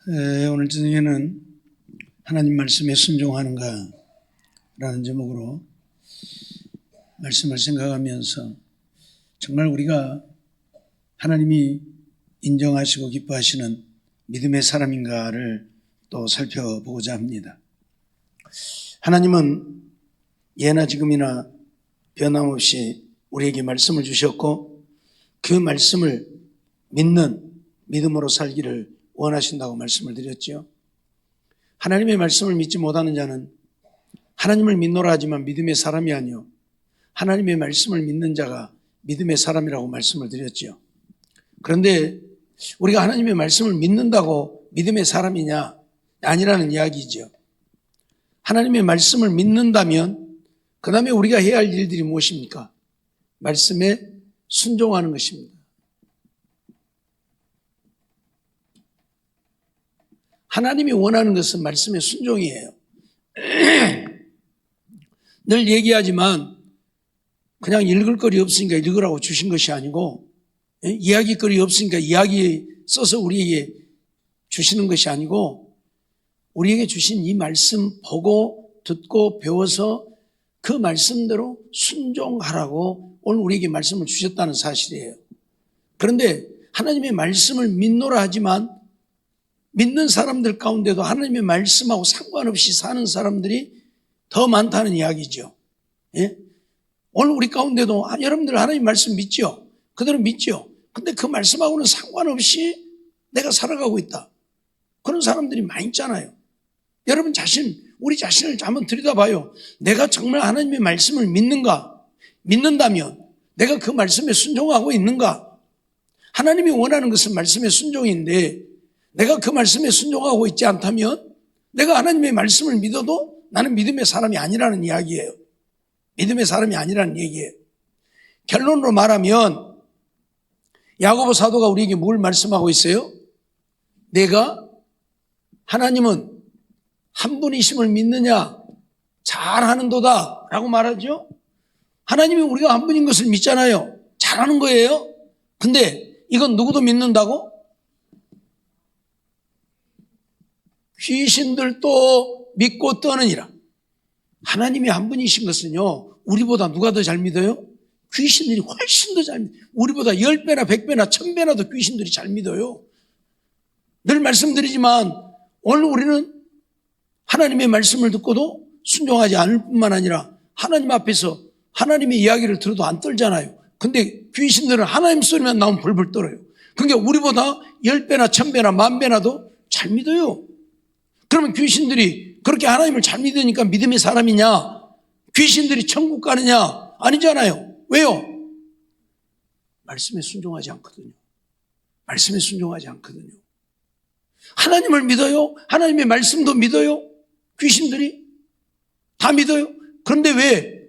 오늘 저녁에는 하나님 말씀에 순종하는가 라는 제목으로 말씀을 생각하면서 정말 우리가 하나님이 인정하시고 기뻐하시는 믿음의 사람인가를 또 살펴보고자 합니다. 하나님은 예나 지금이나 변함없이 우리에게 말씀을 주셨고 그 말씀을 믿는 믿음으로 살기를 원하신다고 말씀을 드렸죠. 하나님의 말씀을 믿지 못하는 자는 하나님을 믿노라 하지만 믿음의 사람이 아니요 하나님의 말씀을 믿는 자가 믿음의 사람이라고 말씀을 드렸죠. 그런데 우리가 하나님의 말씀을 믿는다고 믿음의 사람이냐? 아니라는 이야기죠. 하나님의 말씀을 믿는다면 그 다음에 우리가 해야 할 일들이 무엇입니까? 말씀에 순종하는 것입니다. 하나님이 원하는 것은 말씀의 순종이에요. 늘 얘기하지만 그냥 읽을 거리 없으니까 읽으라고 주신 것이 아니고 이야기 거리 없으니까 이야기 써서 우리에게 주시는 것이 아니고 우리에게 주신 이 말씀 보고 듣고 배워서 그 말씀대로 순종하라고 오늘 우리에게 말씀을 주셨다는 사실이에요. 그런데 하나님의 말씀을 믿노라 하지만 믿는 사람들 가운데도 하나님의 말씀하고 상관없이 사는 사람들이 더 많다는 이야기죠. 예? 오늘 우리 가운데도 여러분들 하나님 말씀 믿죠? 그대로 믿죠? 근데 그 말씀하고는 상관없이 내가 살아가고 있다. 그런 사람들이 많이 있잖아요. 여러분 우리 자신을 한번 들여다봐요. 내가 정말 하나님의 말씀을 믿는가? 믿는다면 내가 그 말씀에 순종하고 있는가? 하나님이 원하는 것은 말씀의 순종인데 내가 그 말씀에 순종하고 있지 않다면 내가 하나님의 말씀을 믿어도 나는 믿음의 사람이 아니라는 이야기예요. 믿음의 사람이 아니라는 얘기예요. 결론으로 말하면 야고보 사도가 우리에게 뭘 말씀하고 있어요? 내가 하나님은 한 분이심을 믿느냐? 잘하는도다 라고 말하죠. 하나님이 우리가 한 분인 것을 믿잖아요. 잘하는 거예요. 근데 이건 누구도 믿는다고? 귀신들도 믿고 떠느니라. 하나님이 한 분이신 것은요, 우리보다 누가 더 잘 믿어요? 귀신들이 훨씬 더 잘 믿어요. 우리보다 10배나 100배나 1000배나 더 귀신들이 잘 믿어요. 늘 말씀드리지만 오늘 우리는 하나님의 말씀을 듣고도 순종하지 않을 뿐만 아니라 하나님 앞에서 하나님의 이야기를 들어도 안 떨잖아요. 근데 귀신들은 하나님 소리만 나오면 벌벌 떨어요. 그러니까 우리보다 10배나 1000배나 10,000배나 더 잘 믿어요. 그러면 귀신들이 그렇게 하나님을 잘 믿으니까 믿음의 사람이냐? 귀신들이 천국 가느냐? 아니잖아요. 왜요? 말씀에 순종하지 않거든요. 말씀에 순종하지 않거든요. 하나님을 믿어요? 하나님의 말씀도 믿어요? 귀신들이? 다 믿어요? 그런데 왜?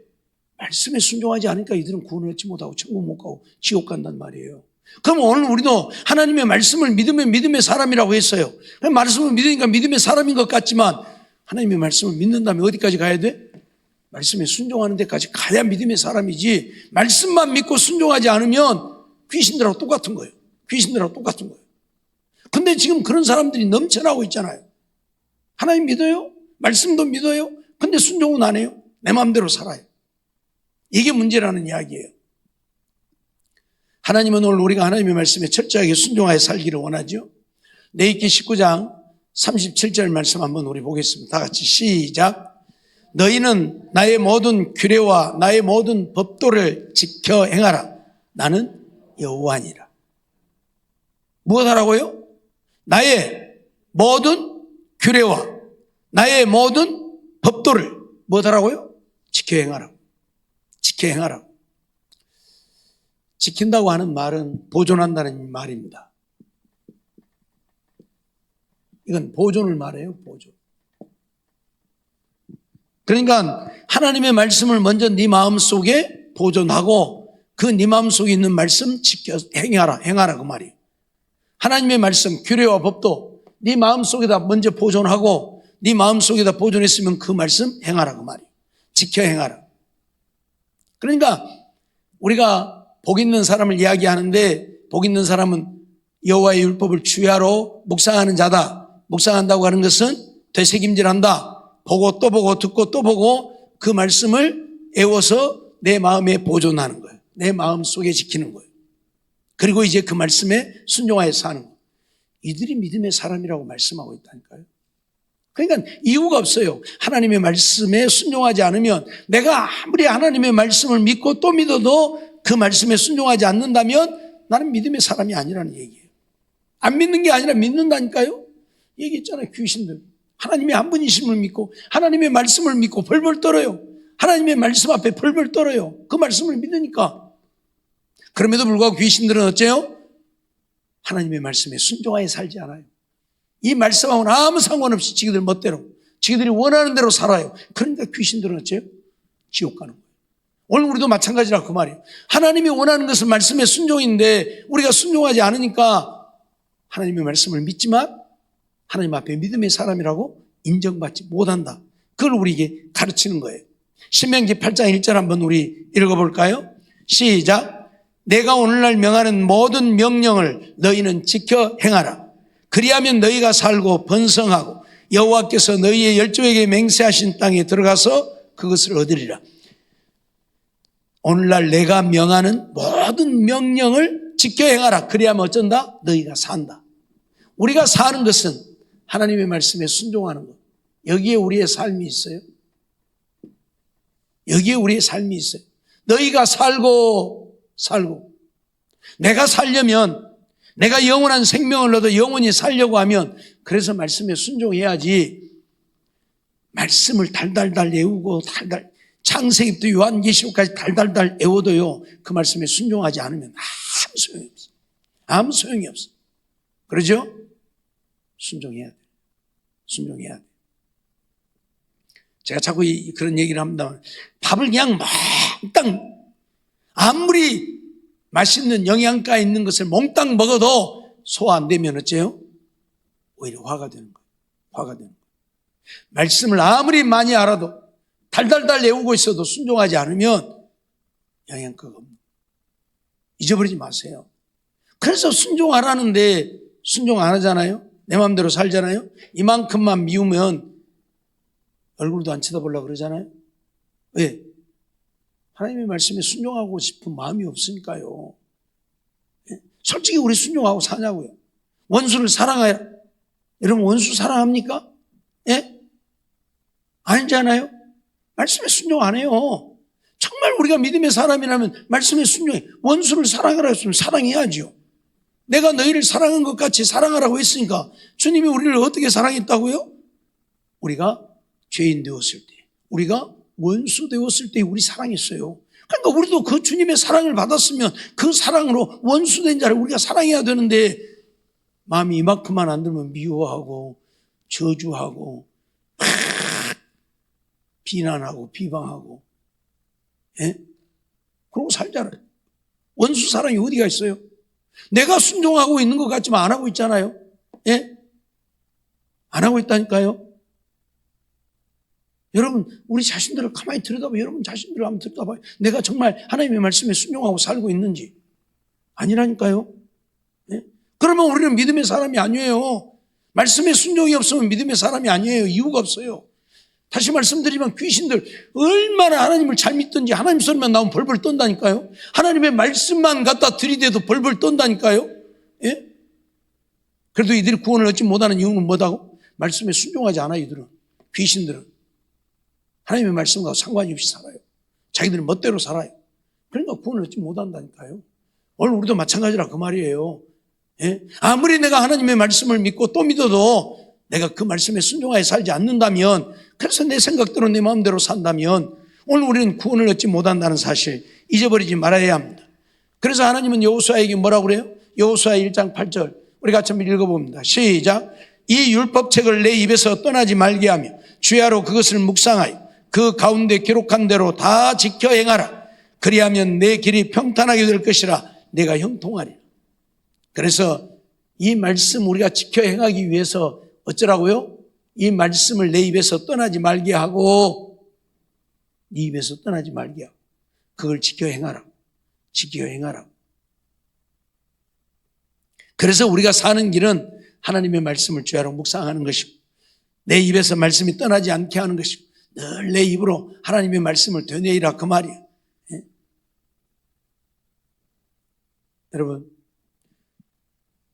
말씀에 순종하지 않으니까 이들은 구원을 얻지 못하고 천국 못 가고 지옥 간단 말이에요. 그럼 오늘 우리도 하나님의 말씀을 믿으면 믿음의 사람이라고 했어요. 말씀을 믿으니까 믿음의 사람인 것 같지만 하나님의 말씀을 믿는다면 어디까지 가야 돼? 말씀에 순종하는 데까지 가야 믿음의 사람이지 말씀만 믿고 순종하지 않으면 귀신들하고 똑같은 거예요. 귀신들하고 똑같은 거예요. 근데 지금 그런 사람들이 넘쳐나고 있잖아요. 하나님 믿어요? 말씀도 믿어요? 근데 순종은 안 해요. 내 마음대로 살아요. 이게 문제라는 이야기예요. 하나님은 오늘 우리가 하나님의 말씀에 철저하게 순종하여 살기를 원하죠. 레위기 19장 37절 말씀 한번 우리 보겠습니다. 다 같이 시작. 너희는 나의 모든 규례와 나의 모든 법도를 지켜 행하라. 나는 여호와니라. 무엇하라고요? 나의 모든 규례와 나의 모든 법도를 무엇하라고요? 지켜 행하라. 지켜 행하라. 지킨다고 하는 말은 보존한다는 말입니다. 이건 보존을 말해요. 보존. 그러니까 하나님의 말씀을 먼저 네 마음속에 보존하고 그 네 마음속에 있는 말씀 지켜 행하라 그 말이에요. 하나님의 말씀 규례와 법도 네 마음속에다 먼저 보존하고 네 마음속에다 보존했으면 그 말씀 행하라 그 말이에요. 지켜 행하라. 그러니까 우리가 복 있는 사람을 이야기하는데 복 있는 사람은 여호와의 율법을 주야로 묵상하는 자다. 묵상한다고 하는 것은 되새김질한다. 보고 또 보고 듣고 또 보고 그 말씀을 애워서 내 마음에 보존하는 거예요. 내 마음 속에 지키는 거예요. 그리고 이제 그 말씀에 순종하여 사는 거예요. 이들이 믿음의 사람이라고 말씀하고 있다니까요. 그러니까 이유가 없어요. 하나님의 말씀에 순종하지 않으면, 내가 아무리 하나님의 말씀을 믿고 또 믿어도 그 말씀에 순종하지 않는다면 나는 믿음의 사람이 아니라는 얘기예요. 안 믿는 게 아니라 믿는다니까요. 얘기했잖아요. 귀신들. 하나님의 한 분이심을 믿고 하나님의 말씀을 믿고 벌벌 떨어요. 하나님의 말씀 앞에 벌벌 떨어요. 그 말씀을 믿으니까. 그럼에도 불구하고 귀신들은 어째요? 하나님의 말씀에 순종하여 살지 않아요. 이 말씀하고는 아무 상관없이 지그들 멋대로, 지그들이 원하는 대로 살아요. 그러니까 귀신들은 어째요? 지옥 가는 거예요. 오늘 우리도 마찬가지라 그 말이에요. 하나님이 원하는 것은 말씀의 순종인데 우리가 순종하지 않으니까 하나님의 말씀을 믿지만 하나님 앞에 믿음의 사람이라고 인정받지 못한다. 그걸 우리에게 가르치는 거예요. 신명기 8장 1절 한번 우리 읽어볼까요? 시작. 내가 오늘날 명하는 모든 명령을 너희는 지켜 행하라. 그리하면 너희가 살고 번성하고 여호와께서 너희의 열조에게 맹세하신 땅에 들어가서 그것을 얻으리라. 오늘날 내가 명하는 모든 명령을 지켜 행하라. 그리하면 어쩐다? 너희가 산다. 우리가 사는 것은 하나님의 말씀에 순종하는 것. 여기에 우리의 삶이 있어요. 여기에 우리의 삶이 있어요. 너희가 살고 내가 살려면, 내가 영원한 생명을 얻어 영원히 살려고 하면 그래서 말씀에 순종해야지. 말씀을 달달달 외우고 창세기부터 요한계시록까지 달달달 외워도요, 그 말씀에 순종하지 않으면 아무 소용이 없어. 아무 소용이 없어. 그러죠? 순종해야 돼. 순종해야 돼. 제가 자꾸 그런 얘기를 합니다. 밥을 그냥 몽땅, 아무리 맛있는 영양가 있는 것을 몽땅 먹어도 소화 안 되면 어째요? 오히려 화가 되는 거예요. 화가 되는 거예요. 말씀을 아무리 많이 알아도 달달달 외우고 있어도 순종하지 않으면 영양가가 없는 거예요. 잊어버리지 마세요. 그래서 순종하라는데 순종 안 하잖아요. 내 마음대로 살잖아요. 이만큼만 미우면 얼굴도 안 쳐다보려고 그러잖아요. 왜? 하나님의 말씀에 순종하고 싶은 마음이 없으니까요. 솔직히 우리 순종하고 사냐고요. 원수를 사랑해라. 여러분 원수 사랑합니까? 예? 아니잖아요. 말씀에 순종 안 해요. 정말 우리가 믿음의 사람이라면 말씀에 순종해. 원수를 사랑하라 했으면 사랑해야죠. 내가 너희를 사랑한 것 같이 사랑하라고 했으니까 주님이 우리를 어떻게 사랑했다고요? 우리가 죄인 되었을 때, 우리가 원수 되었을 때 우리 사랑했어요. 그러니까 우리도 그 주님의 사랑을 받았으면 그 사랑으로 원수된 자를 우리가 사랑해야 되는데 마음이 이만큼만 안 들면 미워하고 저주하고 비난하고 비방하고, 예? 그러고 살잖아요. 원수 사랑이 어디가 있어요? 내가 순종하고 있는 것 같지만 안 하고 있잖아요. 예? 안 하고 있다니까요. 여러분 우리 자신들을 가만히 들여다봐요. 여러분 자신들을 한번 들여다봐요. 내가 정말 하나님의 말씀에 순종하고 살고 있는지. 아니라니까요. 예? 그러면 우리는 믿음의 사람이 아니에요. 말씀에 순종이 없으면 믿음의 사람이 아니에요. 이유가 없어요. 다시 말씀드리면 귀신들 얼마나 하나님을 잘 믿든지 하나님 소리만 나오면 벌벌 떤다니까요. 하나님의 말씀만 갖다 들이대도 벌벌 떤다니까요. 예? 그래도 이들이 구원을 얻지 못하는 이유는 뭐다고? 말씀에 순종하지 않아. 이들은, 귀신들은 하나님의 말씀과 상관이 없이 살아요. 자기들은 멋대로 살아요. 그러니까 구원을 얻지 못한다니까요. 오늘 우리도 마찬가지라 그 말이에요. 예? 아무리 내가 하나님의 말씀을 믿고 또 믿어도 내가 그 말씀에 순종하여 살지 않는다면, 그래서 내 생각대로 내 마음대로 산다면 오늘 우리는 구원을 얻지 못한다는 사실 잊어버리지 말아야 합니다. 그래서 하나님은 여호수아에게 뭐라고 그래요? 여호수아 1장 8절 우리 같이 한번 읽어봅니다. 시작. 이 율법책을 내 입에서 떠나지 말게 하며 주야로 그것을 묵상하여 그 가운데 기록한 대로 다 지켜 행하라. 그리하면 내 길이 평탄하게 될 것이라 내가 형통하리라. 그래서 이 말씀 우리가 지켜 행하기 위해서 어쩌라고요? 이 말씀을 내 입에서 떠나지 말게 하고, 네 입에서 떠나지 말게 하고 그걸 지켜 행하라. 지켜 행하라. 그래서 우리가 사는 길은 하나님의 말씀을 주야로 묵상하는 것이고 내 입에서 말씀이 떠나지 않게 하는 것이고 늘 내 입으로 하나님의 말씀을 되뇌이라 그 말이에요. 예? 여러분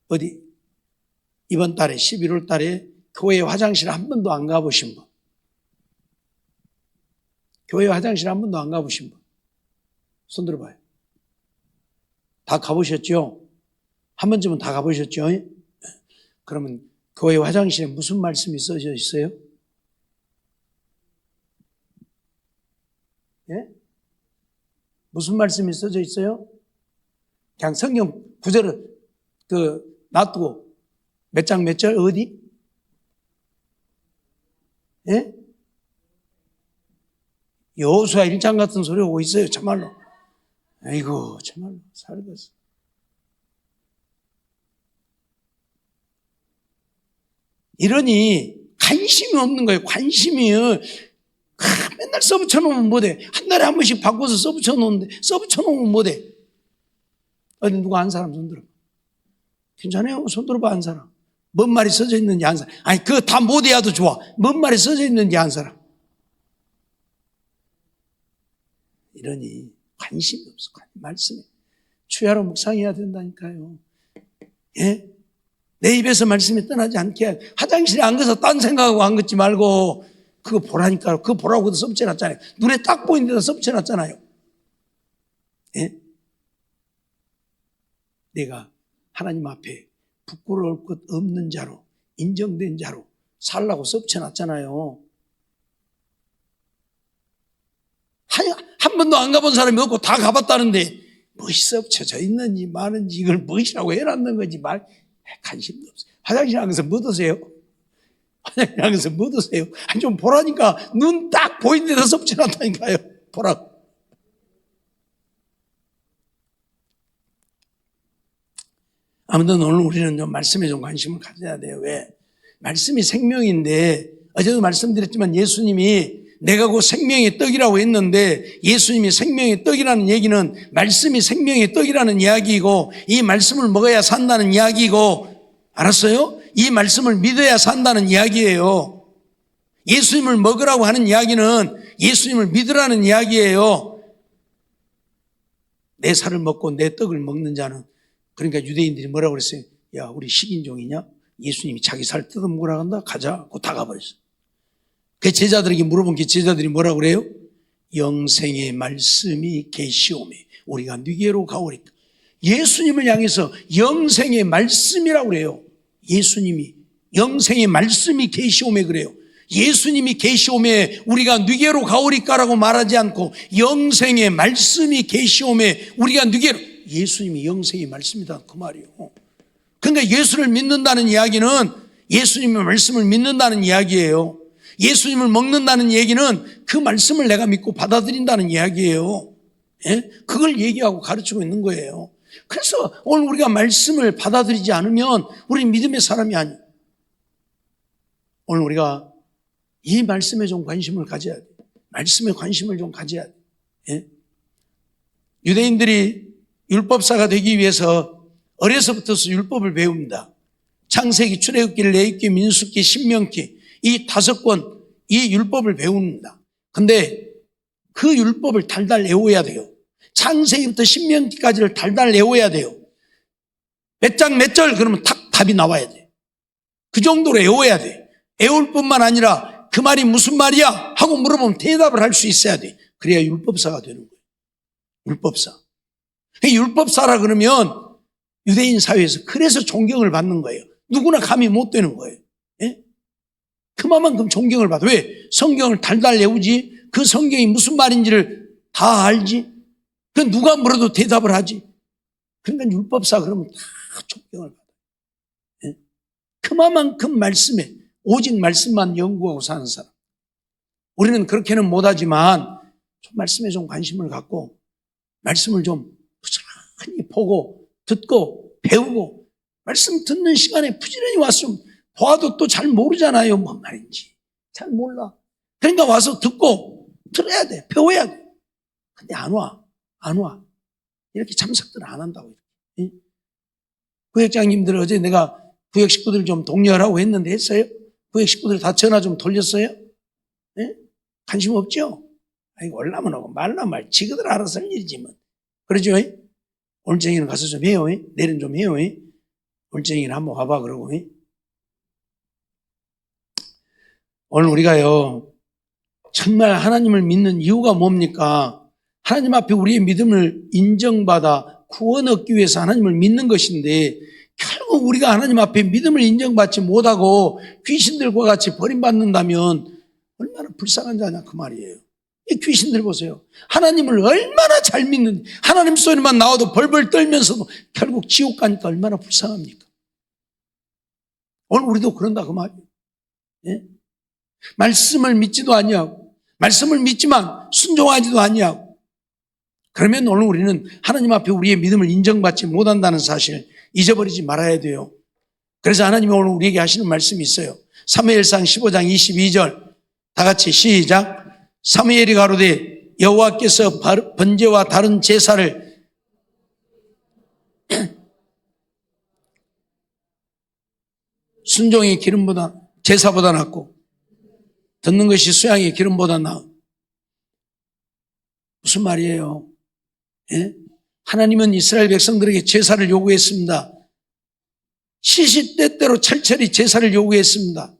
어디 이번 달에 11월 달에 교회 화장실 한 번도 안 가보신 분, 교회 화장실 한 번도 안 가보신 분 손 들어봐요. 다 가보셨죠? 한 번쯤은 다 가보셨죠? 그러면 교회 화장실에 무슨 말씀이 써져 있어요? 예? 무슨 말씀이 써져 있어요? 그냥 성경 구절을 놔두고 몇 장 몇 절 어디? 예? 여호수아 1장 같은 소리 오고 있어요. 참말로. 아이고 참말로 살겠어. 이러니 관심이 없는 거예요. 관심이 맨날 써붙여 놓으면 못해. 한 달에 한 번씩 바꿔서 써붙여 놓으면 못해. 어디 누가 한 사람 손 들어봐. 괜찮아요. 손 들어봐 한 사람. 뭔 말이 써져 있는지 한 사람. 아니 그거 다 못해야도 좋아. 뭔 말이 써져 있는지 한 사람. 이러니 관심이 없어. 말씀에 주야로 묵상해야 된다니까요. 예? 내 입에서 말씀이 떠나지 않게 화장실에 안 가서 딴 생각하고 안 걷지 말고 그거 보라니까. 그거 보라고도 써붙여놨잖아요. 눈에 딱 보이는 데다 써붙여놨잖아요. 예? 내가 하나님 앞에 부끄러울 것 없는 자로 인정된 자로 살라고 써붙여놨잖아요. 한 번도 안 가본 사람이 없고 다 가봤다는데 무엇이 써붙여져 있는지 마는지 이걸 무엇이라고 해놨는 건지 관심도 없어요. 화장실 안 가서 뭐 드세요? 화장실 안 가서 뭐 드세요? 좀 보라니까 눈 딱 보이는 데다 써붙여놨다니까요. 보라고. 아무튼 오늘 우리는 좀 말씀에 좀 관심을 가져야 돼요. 왜? 말씀이 생명인데 어제도 말씀드렸지만 예수님이 내가 곧 생명의 떡이라고 했는데 예수님이 생명의 떡이라는 얘기는 말씀이 생명의 떡이라는 이야기이고 이 말씀을 먹어야 산다는 이야기이고 알았어요? 이 말씀을 믿어야 산다는 이야기예요. 예수님을 먹으라고 하는 이야기는 예수님을 믿으라는 이야기예요. 내 살을 먹고 내 떡을 먹는 자는 그러니까 유대인들이 뭐라고 그랬어요? 야 우리 식인종이냐? 예수님이 자기 살 뜯어먹으라고 한다? 가자. 그거 다 가버렸어. 그 제자들에게 물어본 게 제자들이 뭐라고 그래요? 영생의 말씀이 계시오매 우리가 네게로 가오리까. 예수님을 향해서 영생의 말씀이라고 그래요. 예수님이 영생의 말씀이 계시오매 그래요. 예수님이 계시오매 우리가 네게로 가오리까라고 말하지 않고 영생의 말씀이 계시오매 우리가 네게로. 예수님이 영생의 말씀이다 그 말이에요. 그러니까 예수를 믿는다는 이야기는 예수님의 말씀을 믿는다는 이야기예요. 예수님을 먹는다는 얘기는 그 말씀을 내가 믿고 받아들인다는 이야기예요. 예? 그걸 얘기하고 가르치고 있는 거예요. 그래서 오늘 우리가 말씀을 받아들이지 않으면 우리 믿음의 사람이 아니에요. 오늘 우리가 이 말씀에 좀 관심을 가져야 돼요. 말씀에 관심을 좀 가져야 돼요. 예? 유대인들이 율법사가 되기 위해서 어려서부터 율법을 배웁니다. 창세기, 출애굽기, 레위기, 민수기, 신명기 이 5권 이 율법을 배웁니다. 근데 그 율법을 달달 외워야 돼요. 창세기부터 신명기까지를 달달 외워야 돼요. 몇 장 몇 절 그러면 탁 답이 나와야 돼요. 그 정도로 외워야 돼요. 외울 뿐만 아니라 그 말이 무슨 말이야? 하고 물어보면 대답을 할 수 있어야 돼요. 그래야 율법사가 되는 거예요. 율법사. 율법사라 그러면 유대인 사회에서 그래서 존경을 받는 거예요. 누구나 감히 못 되는 거예요. 예? 그만큼 존경을 받아. 왜? 성경을 달달 외우지. 그 성경이 무슨 말인지를 다 알지. 그 누가 물어도 대답을 하지. 그러니까 율법사 그러면 다 존경을 받아. 예? 그만큼 말씀에 오직 말씀만 연구하고 사는 사람. 우리는 그렇게는 못하지만 좀 말씀에 좀 관심을 갖고 말씀을 좀 부지런히 보고 듣고 배우고 말씀 듣는 시간에 부지런히 왔으면 봐도 또 잘 모르잖아요. 뭔 말인지. 잘 몰라. 그러니까 와서 듣고 들어야 돼. 배워야 돼. 근데 안 와. 이렇게 참석들 안 한다고. 구역장님들 어제 내가 구역 식구들 좀 독려하라고 했는데 했어요? 구역 식구들 다 전화 좀 돌렸어요? 예? 관심 없죠? 아이고, 올라면 오고 말라면 말, 지그들 알아서 할 일이지 뭐. 그러죠? 오늘 저녁에는 가서 좀 해요. 내일은 좀 해요. 오늘 저녁에는 한번 와봐 그러고. 오늘 우리가요, 정말 하나님을 믿는 이유가 뭡니까? 하나님 앞에 우리의 믿음을 인정받아 구원 얻기 위해서 하나님을 믿는 것인데, 결국 우리가 하나님 앞에 믿음을 인정받지 못하고 귀신들과 같이 버림받는다면 얼마나 불쌍한 자냐 그 말이에요. 이 귀신들 보세요. 하나님을 얼마나 잘 믿는, 하나님 소리만 나와도 벌벌 떨면서도 결국 지옥 가니까 얼마나 불쌍합니까? 오늘 우리도 그런다 그 말이에요. 예? 말씀을 믿지도 아니하고, 말씀을 믿지만 순종하지도 아니하고, 그러면 오늘 우리는 하나님 앞에 우리의 믿음을 인정받지 못한다는 사실 잊어버리지 말아야 돼요. 그래서 하나님이 오늘 우리에게 하시는 말씀이 있어요. 사무엘상 15장 22절 다 같이 시작. 사무엘이 가로되 여호와께서 번제와 다른 제사를 순종의 기름보다 제사보다 낫고 듣는 것이 수양의 기름보다 나아. 무슨 말이에요? 예? 하나님은 이스라엘 백성들에게 제사를 요구했습니다. 시시때때로 철저히 제사를 요구했습니다.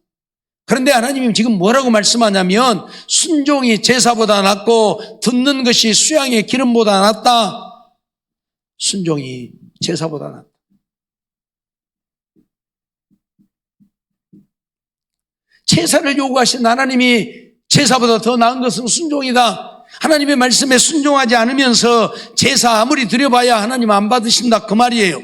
그런데 하나님이 지금 뭐라고 말씀하냐면 순종이 제사보다 낫고 듣는 것이 수양의 기름보다 낫다. 순종이 제사보다 낫다. 제사를 요구하신 하나님이 제사보다 더 나은 것은 순종이다. 하나님의 말씀에 순종하지 않으면서 제사 아무리 드려봐야 하나님 안 받으신다 그 말이에요.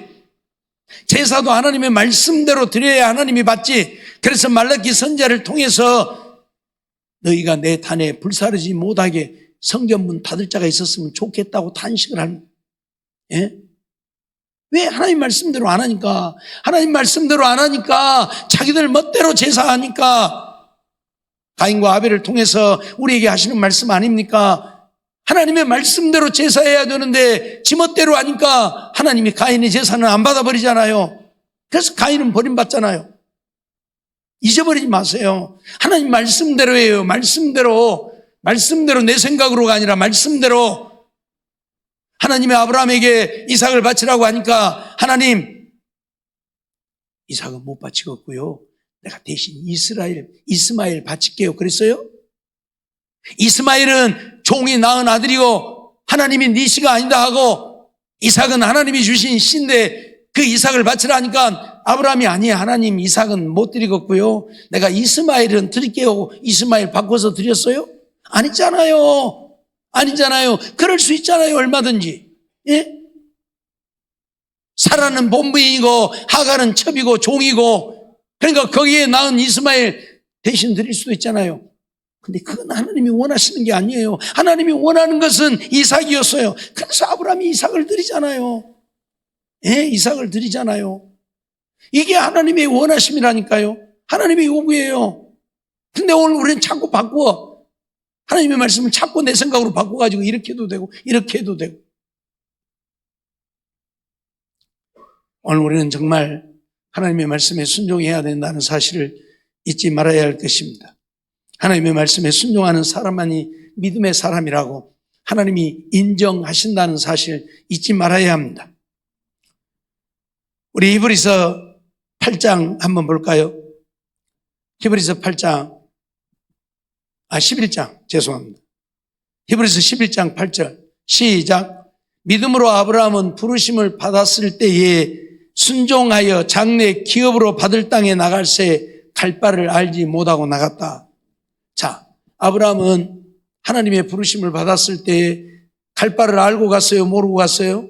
제사도 하나님의 말씀대로 드려야 하나님이 받지. 그래서 말라기 선지자를 통해서 너희가 내 단에 불사르지 못하게 성전문 닫을 자가 있었으면 좋겠다고 탄식을 하는. 예? 왜 하나님 말씀대로 안 하니까? 하나님 말씀대로 안 하니까 자기들 멋대로 제사하니까. 가인과 아벨을 통해서 우리에게 하시는 말씀 아닙니까? 하나님의 말씀대로 제사해야 되는데 지멋대로 하니까 하나님이 가인의 제사는 안 받아버리잖아요. 그래서 가인은 버림받잖아요. 잊어버리지 마세요. 하나님 말씀대로 해요. 말씀대로 내 생각으로가 아니라 말씀대로. 하나님이 아브라함에게 이삭을 바치라고 하니까 하나님 이삭은 못 바치겠고요. 내가 대신 이스마엘 바칠게요. 그랬어요? 이스마엘은 종이 낳은 아들이고 하나님이 네 씨가 아니다 하고 이삭은 하나님이 주신 씨인데 그 이삭을 바치라 하니까 아브라함이 아니에요. 하나님 이삭은 못 드리겠고요. 내가 이스마엘은 드릴게요. 이스마엘 바꿔서 드렸어요? 아니잖아요. 그럴 수 있잖아요. 얼마든지. 예? 사라는 본부이고 하갈은 첩이고 종이고 그러니까 거기에 낳은 이스마엘 대신 드릴 수도 있잖아요. 근데 그건 하나님이 원하시는 게 아니에요. 하나님이 원하는 것은 이삭이었어요. 그래서 아브라함이 이삭을 드리잖아요. 예, 이삭을 드리잖아요. 이게 하나님의 원하심이라니까요. 하나님의 요구예요. 근데 오늘 우리는 자꾸 바꾸어. 하나님의 말씀을 자꾸 내 생각으로 바꿔가지고 이렇게 해도 되고 이렇게 해도 되고. 오늘 우리는 정말 하나님의 말씀에 순종해야 된다는 사실을 잊지 말아야 할 것입니다. 하나님의 말씀에 순종하는 사람만이 믿음의 사람이라고 하나님이 인정하신다는 사실 잊지 말아야 합니다. 우리 히브리서 8장 한번 볼까요? 히브리서 8장, 11장, 죄송합니다. 히브리서 11장 8절, 시작. 믿음으로 아브라함은 부르심을 받았을 때에 순종하여 장래 기업으로 받을 땅에 나갈새 갈 바를 알지 못하고 나갔다. 자, 아브라함은 하나님의 부르심을 받았을 때 갈 바를 알고 갔어요? 모르고 갔어요?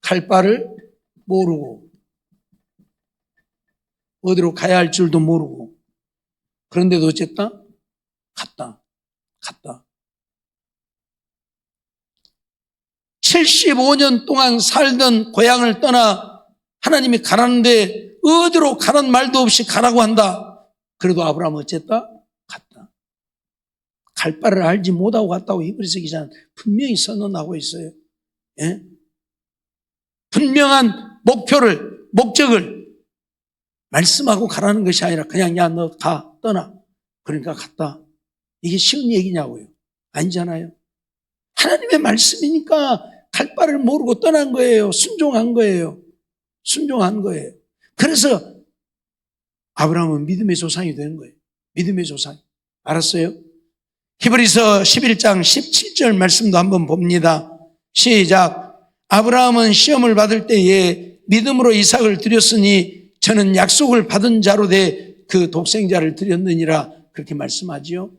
갈 바를 모르고 어디로 가야 할 줄도 모르고 그런데도 어쨌다? 갔다. 75년 동안 살던 고향을 떠나 하나님이 가라는데 어디로 가란 말도 없이 가라고 한다. 그래도 아브라함은 어쨌다? 갔다. 갈 바를 알지 못하고 갔다고 히브리서 기자는 분명히 선언하고 있어요. 예? 분명한 목표를 목적을 말씀하고 가라는 것이 아니라 그냥 야, 너 가, 떠나. 그러니까 갔다. 이게 쉬운 얘기냐고요. 아니잖아요. 하나님의 말씀이니까 갈 바를 모르고 떠난 거예요. 순종한 거예요. 순종한 거예요. 그래서 아브라함은 믿음의 조상이 되는 거예요. 믿음의 조상. 알았어요? 히브리서 11장 17절 말씀도 한번 봅니다. 시작. 아브라함은 시험을 받을 때에 믿음으로 이삭을 드렸으니 저는 약속을 받은 자로 돼 그 독생자를 드렸느니라 그렇게 말씀하지요.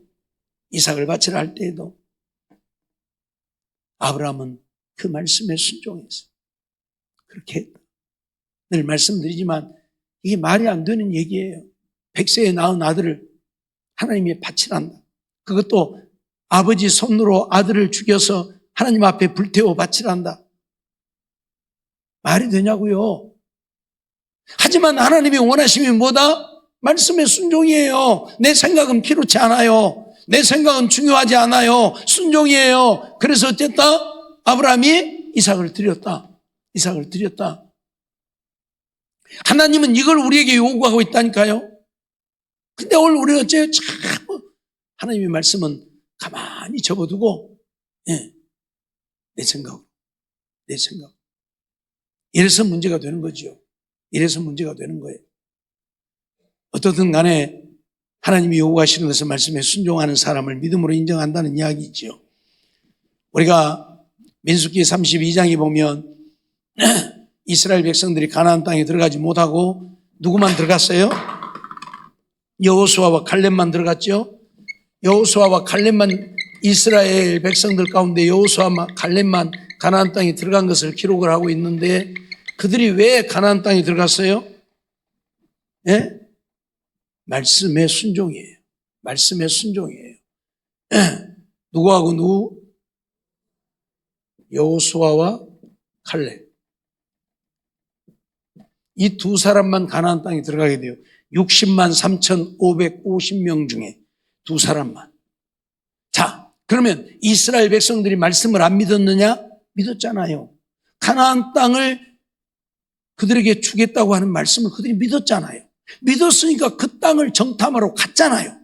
이삭을 바치라 할 때에도 아브라함은 그 말씀에 순종했어요. 그렇게 했다. 늘 말씀드리지만 이게 말이 안 되는 얘기예요. 100세에 낳은 아들을 하나님이 바치란다. 그것도 아버지 손으로 아들을 죽여서 하나님 앞에 불태워 바치란다. 말이 되냐고요. 하지만 하나님이 원하심이 뭐다? 말씀의 순종이에요. 내 생각은 필요치 않아요. 내 생각은 중요하지 않아요. 순종이에요. 그래서 어쨌다? 아브라함이 이삭을 드렸다. 이삭을 드렸다. 하나님은 이걸 우리에게 요구하고 있다니까요. 근데 오늘 우리는 어째요? 참 하나님의 말씀은 가만히 접어두고 내 생각. 이래서 문제가 되는 거죠. 이래서 문제가 되는 거예요. 어떻든 간에 하나님이 요구하시는 것을 말씀에 순종하는 사람을 믿음으로 인정한다는 이야기죠. 우리가 민수기 32장에 보면 이스라엘 백성들이 가나안 땅에 들어가지 못하고 누구만 들어갔어요? 여호수아와 갈렙만 들어갔죠. 여호수아와 갈렙만 이스라엘 백성들 가운데 여호수아와 갈렙만 가나안 땅에 들어간 것을 기록을 하고 있는데 그들이 왜 가나안 땅에 들어갔어요? 예? 말씀의 순종이에요. 말씀의 순종이에요. 누구하고 누구? 여호수아와 갈렙. 이 두 사람만 가나안 땅에 들어가게 돼요. 60만 3,550명 중에 두 사람만. 자, 그러면 이스라엘 백성들이 말씀을 안 믿었느냐? 믿었잖아요. 가나안 땅을 그들에게 주겠다고 하는 말씀을 그들이 믿었잖아요. 믿었으니까 그 땅을 정탐하러 갔잖아요.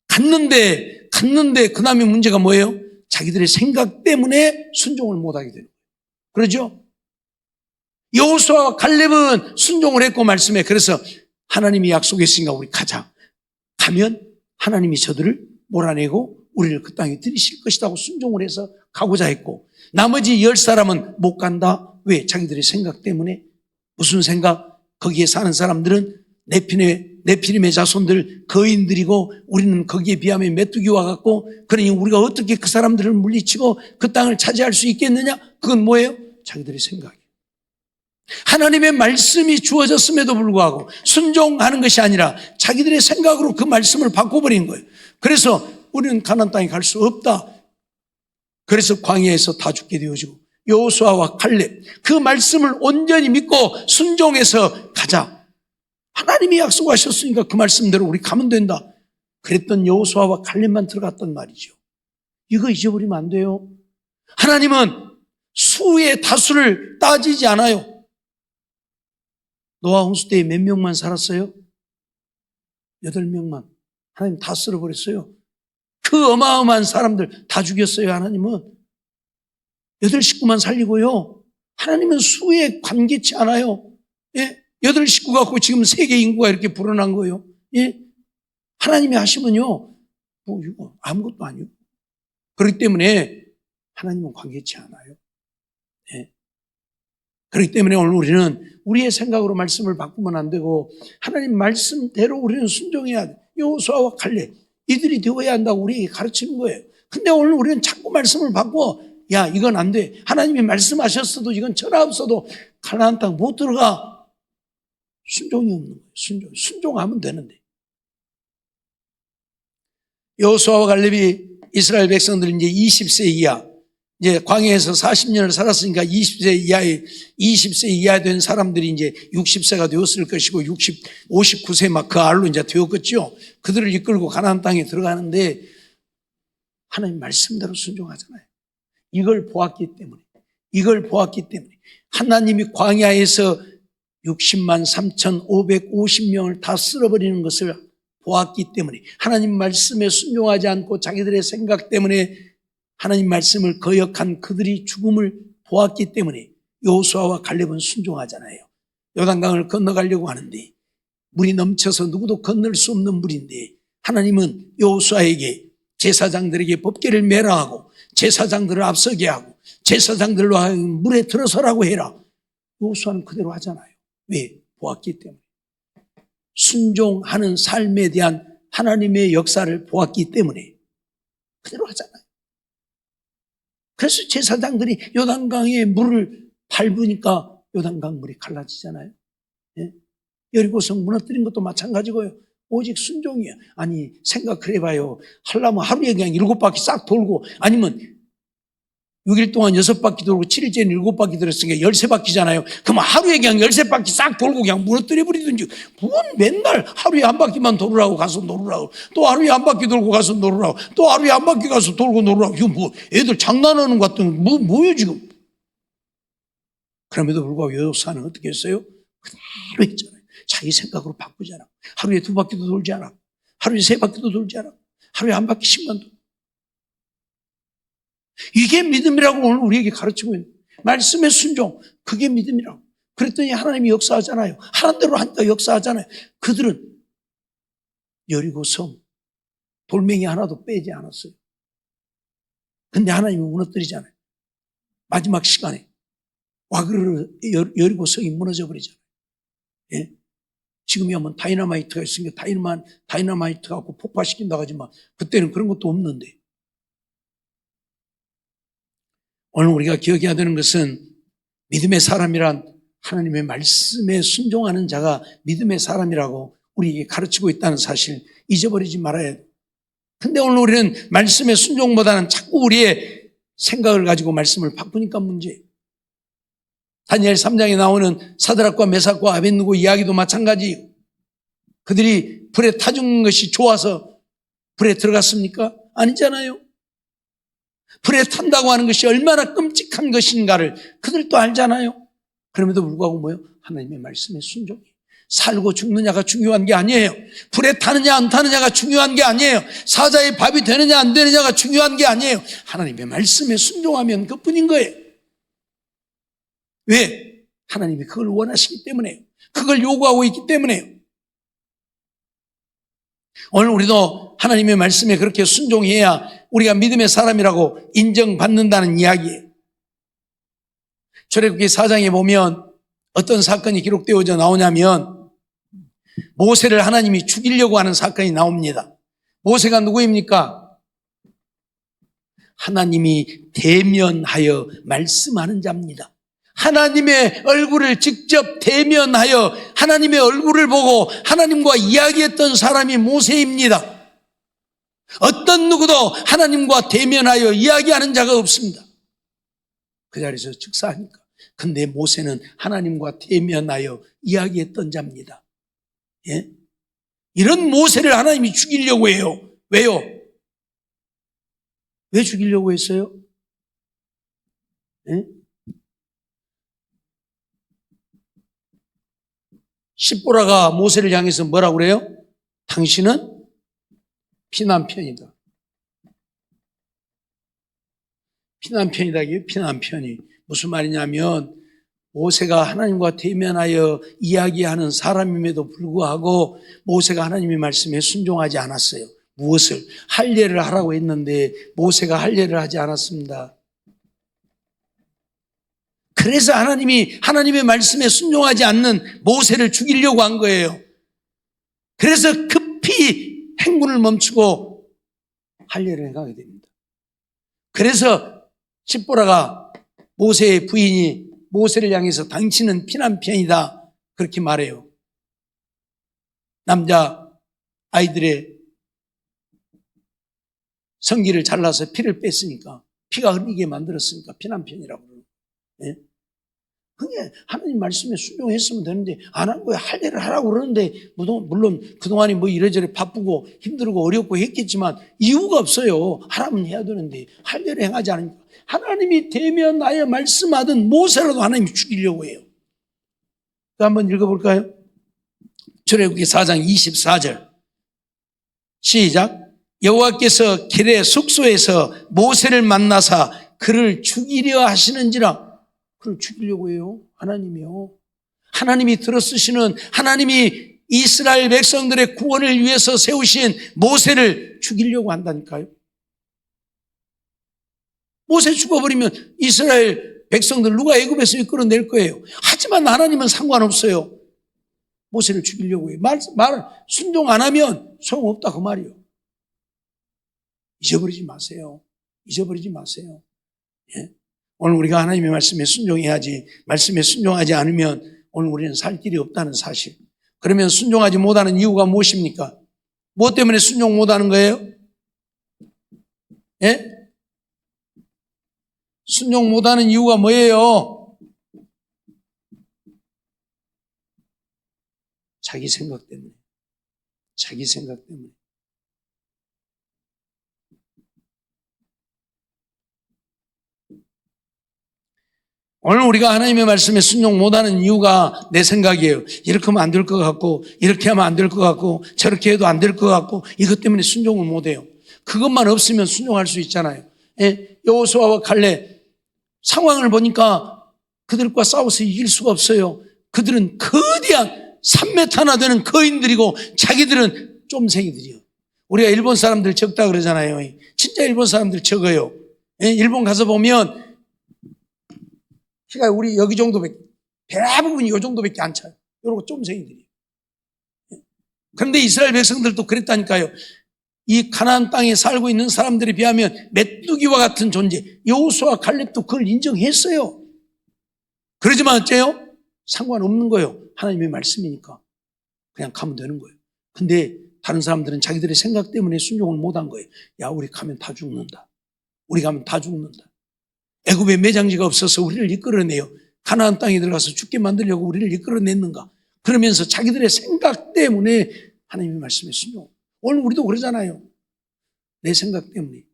갔는데 그 다음에 문제가 뭐예요? 자기들의 생각 때문에 순종을 못하게 되는 거예요. 그러죠? 여호수아와 갈렙은 순종을 했고 말씀에 그래서 하나님이 약속했으니까 우리 가자. 가면 하나님이 저들을 몰아내고 우리를 그 땅에 들이실 것이라고 순종을 해서 가고자 했고 나머지 10사람은 못 간다. 왜? 자기들의 생각 때문에. 무슨 생각? 거기에 사는 사람들은 네피림의 자손들 거인들이고 우리는 거기에 비하면 메뚜기와 같고 그러니 우리가 어떻게 그 사람들을 물리치고 그 땅을 차지할 수 있겠느냐? 그건 뭐예요? 자기들의 생각이에요. 하나님의 말씀이 주어졌음에도 불구하고 순종하는 것이 아니라 자기들의 생각으로 그 말씀을 바꿔버린 거예요. 그래서 우리는 가나안 땅에 갈 수 없다. 그래서 광야에서 다 죽게 되어지고 여호수아와 갈렙 그 말씀을 온전히 믿고 순종해서 가자. 하나님이 약속하셨으니까 그 말씀대로 우리 가면 된다. 그랬던 여호수아와 갈렙만 들어갔단 말이죠. 이거 잊어버리면 안 돼요. 하나님은 수의 다수를 따지지 않아요. 노아 홍수 때에 몇 명만 살았어요? 8명만. 하나님 다 쓸어버렸어요. 그 어마어마한 사람들 다 죽였어요. 하나님은 8식구만 살리고요. 하나님은 수에 관계치 않아요. 예? 8식구 갖고 지금 세계 인구가 이렇게 불어난 거예요. 예? 하나님이 하시면요, 뭐 이거 아무것도 아니에요. 그렇기 때문에 하나님은 관계치 않아요. 예? 그렇기 때문에 오늘 우리는 우리의 생각으로 말씀을 바꾸면 안 되고 하나님 말씀대로 우리는 순종해야 돼. 여호수아와 갈렙 이들이 되어야 한다고 우리에게 가르치는 거예요. 근데 오늘 우리는 자꾸 말씀을 바꿔. 야, 이건 안 돼. 하나님이 말씀하셨어도 이건 전화 없어도 가나안 땅 못 들어가. 순종이 없는 거예요. 순종하면 되는데. 여호수아와 갈렙이 이스라엘 백성들이 이제 20세 이하, 이제 광야에서 40년을 살았으니까 20세 이하 된 사람들이 이제 60세가 되었을 것이고 59세 막 그 알로 이제 되었겠죠. 그들을 이끌고 가나안 땅에 들어가는데 하나님 말씀대로 순종하잖아요. 이걸 보았기 때문에 하나님이 광야에서 60만 3,550명을 다 쓸어버리는 것을 보았기 때문에, 하나님 말씀에 순종하지 않고 자기들의 생각 때문에 하나님 말씀을 거역한 그들이 죽음을 보았기 때문에 여호수아와 갈렙은 순종하잖아요. 요단강을 건너가려고 하는데 물이 넘쳐서 누구도 건널 수 없는 물인데, 하나님은 여호수아에게 제사장들에게 법궤를 매라 하고 제사장들을 앞서게 하고 제사장들로 하여금 물에 들어서라고 해라. 여호수아는 그대로 하잖아요. 왜? 보았기 때문에. 순종하는 삶에 대한 하나님의 역사를 보았기 때문에 그대로 하잖아요. 그래서 제사장들이 요단강에 물을 밟으니까 요단강 물이 갈라지잖아요. 예? 여리고성 무너뜨린 것도 마찬가지고요. 오직 순종이에요. 아니, 생각을 해봐요. 하려면 하루에 그냥 7바퀴 싹 돌고, 아니면 6일 동안 6바퀴 돌고 7일째는 7바퀴 돌았으니까 13바퀴잖아요. 그럼 하루에 그냥 13바퀴 싹 돌고 그냥 무너뜨려 버리든지, 뭔 맨날 하루에 한 바퀴만 돌으라고 가서 놀으라고, 또 하루에 한 바퀴 돌고 가서 놀으라고, 또 하루에 한 바퀴 가서 돌고 놀으라고. 이거 뭐 애들 장난하는 것 같은, 뭐예요 지금? 그럼에도 불구하고 여호수아는 어떻게 했어요? 그대로 했잖아요. 자기 생각으로 바꾸지 않아. 하루에 2바퀴도 돌지 않아. 하루에 3바퀴도 돌지 않아. 하루에 한 바퀴씩만 돌. 이게 믿음이라고 오늘 우리에게 가르치고 있는, 말씀의 순종, 그게 믿음이라고. 그랬더니 하나님이 역사하잖아요. 하란 대로 하니까 역사하잖아요. 그들은 여리고성 돌멩이 하나도 빼지 않았어요. 근데 하나님이 무너뜨리잖아요. 마지막 시간에 와그르르 여리고성이 무너져 버리잖아요. 예? 지금이야 뭐 다이너마이트가 있으니까 다이너마이트 갖고 폭파시킨다고 하지만 그때는 그런 것도 없는데, 오늘 우리가 기억해야 되는 것은 믿음의 사람이란 하나님의 말씀에 순종하는 자가 믿음의 사람이라고 우리에게 가르치고 있다는 사실 잊어버리지 말아야 해요. 근데 오늘 우리는 말씀의 순종보다는 자꾸 우리의 생각을 가지고 말씀을 바꾸니까 문제예요. 다니엘 3장에 나오는 사드락과 메삭과 아벳느고 이야기도 마찬가지예요. 그들이 불에 타 죽는 것이 좋아서 불에 들어갔습니까? 아니잖아요. 불에 탄다고 하는 것이 얼마나 끔찍한 것인가를 그들도 알잖아요. 그럼에도 불구하고 뭐예요? 하나님의 말씀에 순종해요. 살고 죽느냐가 중요한 게 아니에요. 불에 타느냐 안 타느냐가 중요한 게 아니에요. 사자의 밥이 되느냐 안 되느냐가 중요한 게 아니에요. 하나님의 말씀에 순종하면 그뿐인 거예요. 왜? 하나님이 그걸 원하시기 때문에요. 그걸 요구하고 있기 때문에요. 오늘 우리도 하나님의 말씀에 그렇게 순종해야 우리가 믿음의 사람이라고 인정받는다는 이야기예요. 출애굽기 4장에 보면 어떤 사건이 기록되어져 나오냐면, 모세를 하나님이 죽이려고 하는 사건이 나옵니다. 모세가 누구입니까? 하나님이 대면하여 말씀하는 자입니다. 하나님의 얼굴을 직접 대면하여 하나님의 얼굴을 보고 하나님과 이야기했던 사람이 모세입니다. 어떤 누구도 하나님과 대면하여 이야기하는 자가 없습니다. 그 자리에서 즉사하니까. 근데 모세는 하나님과 대면하여 이야기했던 자입니다. 예? 이런 모세를 하나님이 죽이려고 해요. 왜요? 왜 죽이려고 했어요? 예? 십보라가 모세를 향해서 뭐라고 그래요? 당신은 피난편이다. 피난편이다. 이게 피난편이 무슨 말이냐면, 모세가 하나님과 대면하여 이야기하는 사람임에도 불구하고 모세가 하나님의 말씀에 순종하지 않았어요. 무엇을? 할례를 하라고 했는데 모세가 할례를 하지 않았습니다. 그래서 하나님이 하나님의 말씀에 순종하지 않는 모세를 죽이려고 한 거예요. 그래서 급히 행군을 멈추고 할례를 행하게 됩니다. 그래서 십보라가, 모세의 부인이 모세를 향해서 당신은 피난편이다 그렇게 말해요. 남자 아이들의 성기를 잘라서 피를 뺐으니까, 피가 흘리게 만들었으니까 피난편이라고 그래요. 예? 그게 하나님 말씀에 순종했으면 되는데 안 한 거예요. 할례를 하라고 그러는데, 물론 그동안에 뭐 이래저래 바쁘고 힘들고 어렵고 했겠지만 이유가 없어요. 하라면 해야 되는데 할례를 행하지 않으니까. 하나님이 대면하여 말씀하던 모세라도 하나님이 죽이려고 해요. 또 한번 읽어볼까요? 출애굽기 4장 24절 시작. 여호와께서 길의 숙소에서 모세를 만나사 그를 죽이려 하시는지라. 그를 죽이려고 해요. 하나님이요. 하나님이 들어쓰시는, 하나님이 이스라엘 백성들의 구원을 위해서 세우신 모세를 죽이려고 한다니까요. 모세 죽어버리면 이스라엘 백성들 누가 애굽에서 이끌어낼 거예요. 하지만 하나님은 상관없어요. 모세를 죽이려고 해요. 말 순종 안 하면 소용없다 그 말이요. 잊어버리지 마세요. 잊어버리지 마세요. 예? 오늘 우리가 하나님의 말씀에 순종해야지, 말씀에 순종하지 않으면 오늘 우리는 살 길이 없다는 사실. 그러면 순종하지 못하는 이유가 무엇입니까? 무엇 때문에 순종 못하는 거예요? 예? 순종 못하는 이유가 뭐예요? 자기 생각 때문에. 자기 생각 때문에. 오늘 우리가 하나님의 말씀에 순종 못하는 이유가 내 생각이에요. 이렇게 하면 안 될 것 같고, 이렇게 하면 안 될 것 같고, 저렇게 해도 안 될 것 같고, 이것 때문에 순종을 못해요. 그것만 없으면 순종할 수 있잖아요. 예? 여호수아와 갈렙 상황을 보니까 그들과 싸워서 이길 수가 없어요. 그들은 거대한 3m나 되는 거인들이고 자기들은 쫌생이들이요. 우리가 일본 사람들 적다 그러잖아요. 진짜 일본 사람들 적어요. 예? 일본 가서 보면 키가 우리 여기 정도밖에, 대부분이 이 정도밖에 안 차요. 이러고 쫌생이들이에요. 그런데 이스라엘 백성들도 그랬다니까요. 이 가나안 땅에 살고 있는 사람들에 비하면 메뚜기와 같은 존재, 여호수아 갈렙도 그걸 인정했어요. 그러지만 어째요? 상관없는 거예요. 하나님의 말씀이니까 그냥 가면 되는 거예요. 근데 다른 사람들은 자기들의 생각 때문에 순종을 못한 거예요. 야, 우리 가면 다 죽는다. 우리 가면 다 죽는다. 애굽에 매장지가 없어서 우리를 이끌어내요. 가나안 땅에 들어가서 죽게 만들려고 우리를 이끌어냈는가. 그러면서 자기들의 생각 때문에 하나님의 말씀에 순종. 오늘 우리도 그러잖아요. 내 생각 때문에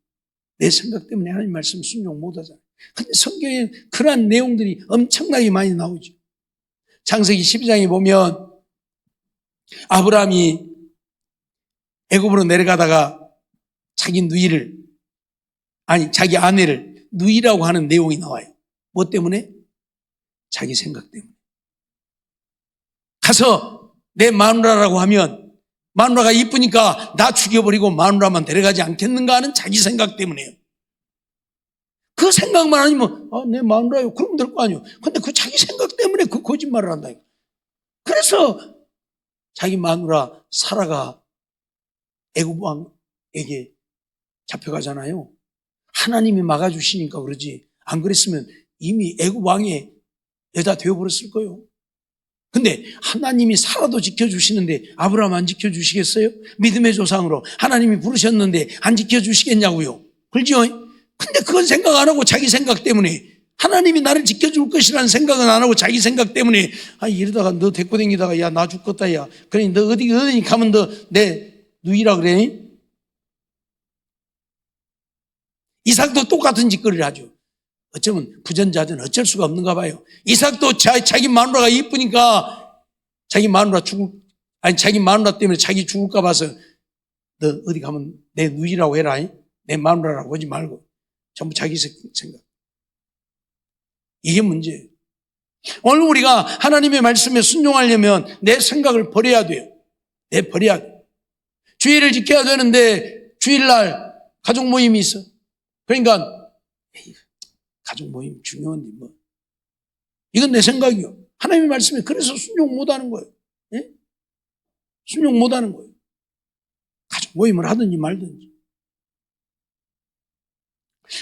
하나님 말씀 순종 못하잖아요. 근데 성경에 그러한 내용들이 엄청나게 많이 나오죠. 창세기 12장에 보면 아브라함이 애굽으로 내려가다가 자기 아내를 누이라고 하는 내용이 나와요. 뭐 때문에? 자기 생각 때문에. 가서 내 마누라라고 하면 마누라가 이쁘니까 나 죽여버리고 마누라만 데려가지 않겠는가 하는 자기 생각 때문에요. 그 생각만 아니면 내 마누라요. 그러면 될 거 아니에요. 근데 그 자기 생각 때문에 그 거짓말을 한다. 그래서 자기 마누라 사라가 애굽 왕에게 잡혀가잖아요. 하나님이 막아주시니까 그러지, 안 그랬으면 이미 애굽 왕의 여자 되어버렸을 거예요. 근데 하나님이 사라도 지켜주시는데 아브라함 안 지켜주시겠어요? 믿음의 조상으로 하나님이 부르셨는데 안 지켜주시겠냐고요. 그렇죠? 근데 그건 생각 안 하고 자기 생각 때문에, 하나님이 나를 지켜줄 것이라는 생각은 안 하고 자기 생각 때문에, 이러다가 너 데리고 다니다가 야 나 죽겠다 야, 그러니 너 어디 가면 너 내 누이라 그래? 이삭도 똑같은 짓거리를 하죠. 어쩌면 부전자전 어쩔 수가 없는가 봐요. 이삭도 자기 마누라가 이쁘니까 자기 마누라 때문에 자기 죽을까 봐서 너 어디 가면 내 누이라고 해라. 내 마누라라고 하지 말고 전부 자기 생각. 이게 문제예요. 오늘 우리가 하나님의 말씀에 순종하려면 내 생각을 버려야 돼요. 버려야 돼요. 주일을 지켜야 되는데 주일날 가족 모임이 있어. 그러니까 가족 모임 중요한데 뭐. 이건 내 생각이요. 하나님의 말씀에 그래서 순종 못하는 거예요. 예? 순종 못하는 거예요. 가족 모임을 하든지 말든지.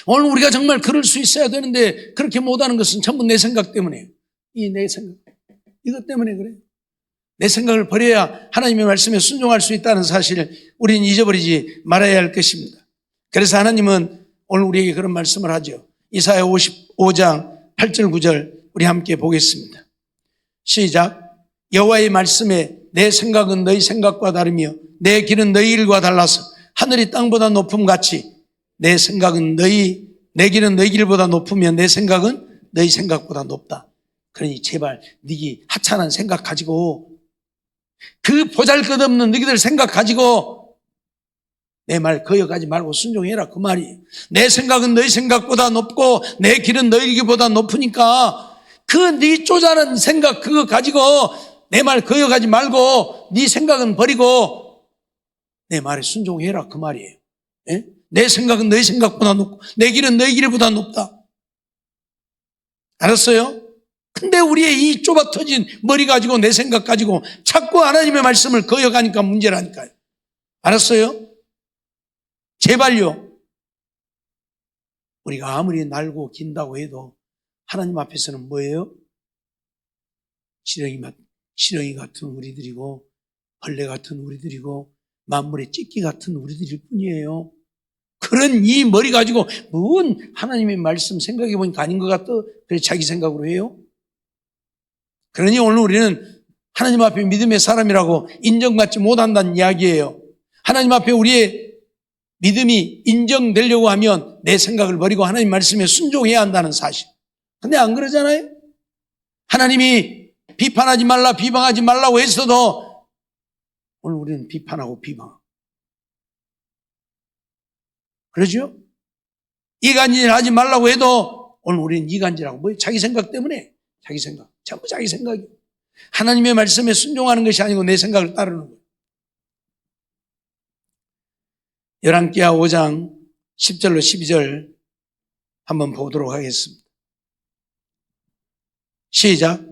오늘 우리가 정말 그럴 수 있어야 되는데 그렇게 못하는 것은 전부 내 생각 때문이에요. 내 생각. 이것 때문에 그래요. 내 생각을 버려야 하나님의 말씀에 순종할 수 있다는 사실을 우리는 잊어버리지 말아야 할 것입니다. 그래서 하나님은 오늘 우리에게 그런 말씀을 하죠. 이사야 55장 8절 9절 우리 함께 보겠습니다. 시작. 여호와의 말씀에 내 생각은 너희 생각과 다르며 내 길은 너희 길과 달라서 하늘이 땅보다 높음 같이 내 길은 너희 길보다 높으며 내 생각은 너희 생각보다 높다. 그러니 제발 너희 하찮은 생각 가지고, 그 보잘것없는 너희들 생각 가지고 내 말 거역하지 말고 순종해라, 그 말이에요. 내 생각은 너희 생각보다 높고 내 길은 너희 길보다 높으니까 그 네 쪼잔한 생각 그거 가지고 내 말 거역하지 말고 네 생각은 버리고 내 말에 순종해라, 그 말이에요. 예? 내 생각은 너희 생각보다 높고 내 길은 너희 길보다 높다. 알았어요? 근데 우리의 이 좁아 터진 머리 가지고 내 생각 가지고 자꾸 하나님의 말씀을 거역하니까 문제라니까요. 알았어요? 제발요. 우리가 아무리 날고 긴다고 해도 하나님 앞에서는 뭐예요? 시렁이 같은 우리들이고 벌레 같은 우리들이고 만물의 찢기 같은 우리들일 뿐이에요. 그런 이 머리 가지고 뭔 하나님의 말씀 생각해 보니까 아닌 것 같다. 그래서 자기 생각으로 해요. 그러니 오늘 우리는 하나님 앞에 믿음의 사람이라고 인정받지 못한다는 이야기예요. 하나님 앞에 우리의 믿음이 인정되려고 하면 내 생각을 버리고 하나님 말씀에 순종해야 한다는 사실. 근데 안 그러잖아요? 하나님이 비판하지 말라, 비방하지 말라고 했어도 오늘 우리는 비판하고 비방하고. 그러죠? 이간질 하지 말라고 해도 오늘 우리는 이간질하고. 뭐예요? 자기 생각 때문에. 자기 생각. 전부 자기 생각이에요. 하나님의 말씀에 순종하는 것이 아니고 내 생각을 따르는 거예요. 열왕기하 5장 10절로 12절 한번 보도록 하겠습니다. 시작.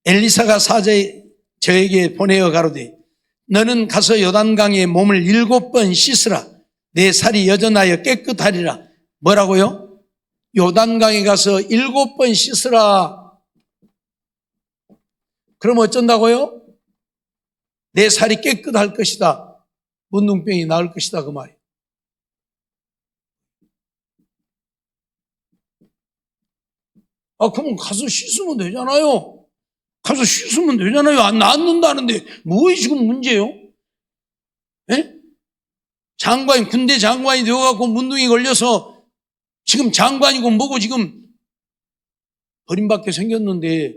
엘리사가 사제 저에게 보내어 가로되 너는 가서 요단강에 몸을 7번 씻으라. 내 살이 여전하여 깨끗하리라. 뭐라고요? 요단강에 가서 7번 씻으라. 그럼 어쩐다고요? 내 살이 깨끗할 것이다. 문둥병이 나을 것이다, 그 말이에요. 그럼 가서 씻으면 되잖아요. 가서 씻으면 되잖아요. 안 낫는다는데 뭐에 지금 문제요? 예? 장관이, 군대 장관이 되어갖고 문둥이 걸려서 지금 장관이고 뭐고 지금 버림받게 생겼는데,